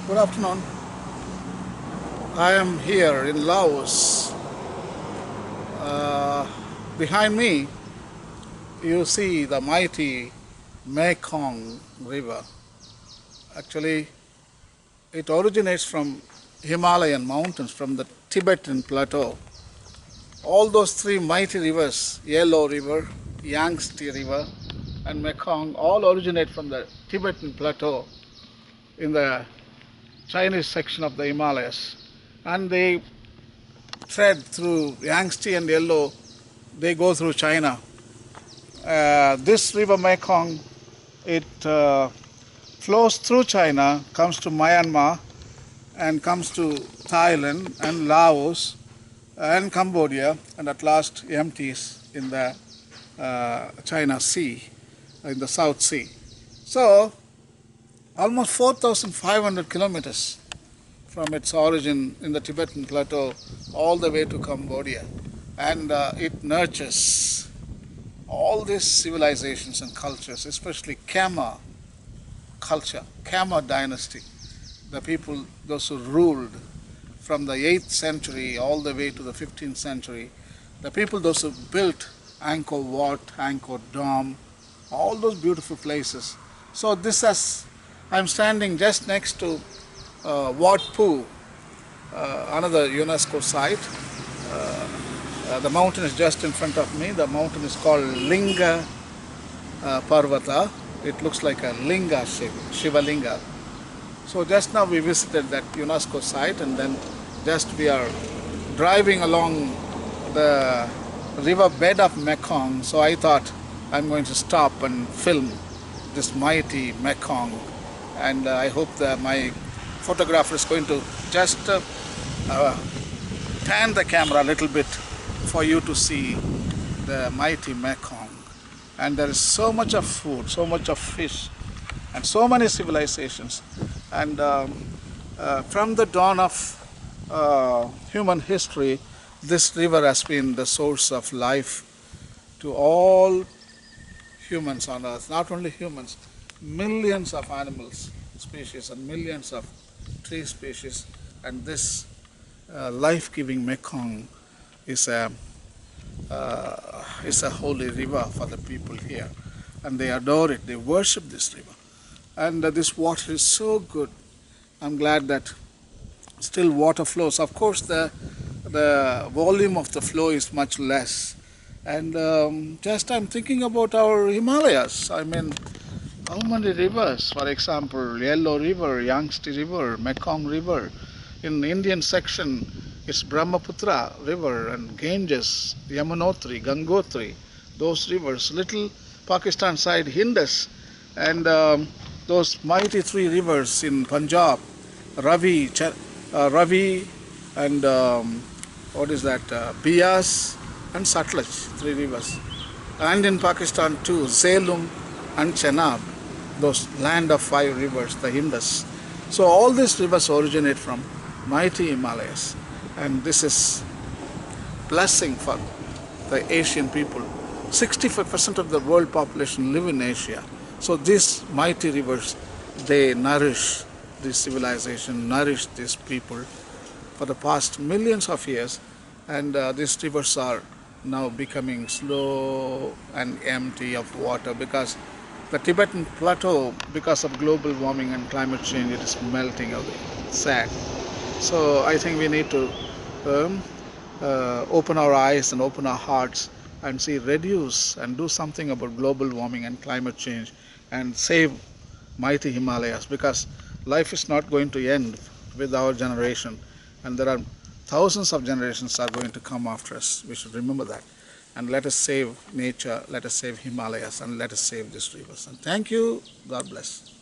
Good afternoon. I am here in Laos. Uh, Behind me, you see the mighty Mekong River. Actually, it originates from Himalayan mountains, from the Tibetan plateau. All those three mighty rivers, Yellow River, Yangtze River, and Mekong, all originate from the Tibetan plateau in the Chinese section of the Himalayas. And they thread through Yangtze and Yellow, they go through China. This river Mekong, it flows through China, comes to Myanmar, and comes to Thailand and Laos and Cambodia, and at last empties in the China Sea, in the South Sea. So, almost 4,500 kilometers from its origin in the Tibetan plateau all the way to Cambodia. And it nurtures all these civilizations and cultures, especially Khmer culture, Khmer dynasty, the people, those who ruled from the 8th century all the way to the 15th century, the people, those who built Angkor Wat, Angkor Dam, all those beautiful places. So I'm standing just next to Wat Phu, another UNESCO site. The mountain is just in front of me. The mountain is called Linga Parvata. It looks like a Linga, Shiva Linga. So just now we visited that UNESCO site, and then just we are driving along the river bed of Mekong. So I thought I'm going to stop and film this mighty Mekong, and I hope that my photographer is going to just pan the camera a little bit for you to see the mighty Mekong. And there is so much of food, so much of fish, and so many civilizations. And from the dawn of human history, this river has been the source of life to all humans on earth. Not only humans, millions of animals species and millions of tree species. And this life-giving Mekong is a holy river for the people here, and they adore it. They worship this river, and this water is so good. I'm glad that still water flows. Of course, the volume of the flow is much less, and just I'm thinking about our Himalayas. I mean, how many rivers? For example, Yellow River, Yangtze River, Mekong River. In the Indian section, it's Brahmaputra River and Ganges, Yamunotri, Gangotri, those rivers. Little Pakistan side, Indus, and those mighty three rivers in Punjab, Ravi, and what is that? Bias and Satluj, three rivers. And in Pakistan too, Jhelum and Chenab, those land of five rivers, the Indus. So all these rivers originate from mighty Himalayas, and this is blessing for the Asian people. 65% of the world population live in Asia. So these mighty rivers, they nourish this civilization, nourish these people for the past millions of years, and these rivers are now becoming slow and empty of water because the Tibetan plateau, because of global warming and climate change, it is melting away. It's sad. So I think we need to open our eyes and open our hearts and see, reduce and do something about global warming and climate change and save mighty Himalayas, because life is not going to end with our generation, and there are thousands of generations are going to come after us. We should remember that. And let us save nature, let us save Himalayas, and let us save these rivers. And thank you. God bless.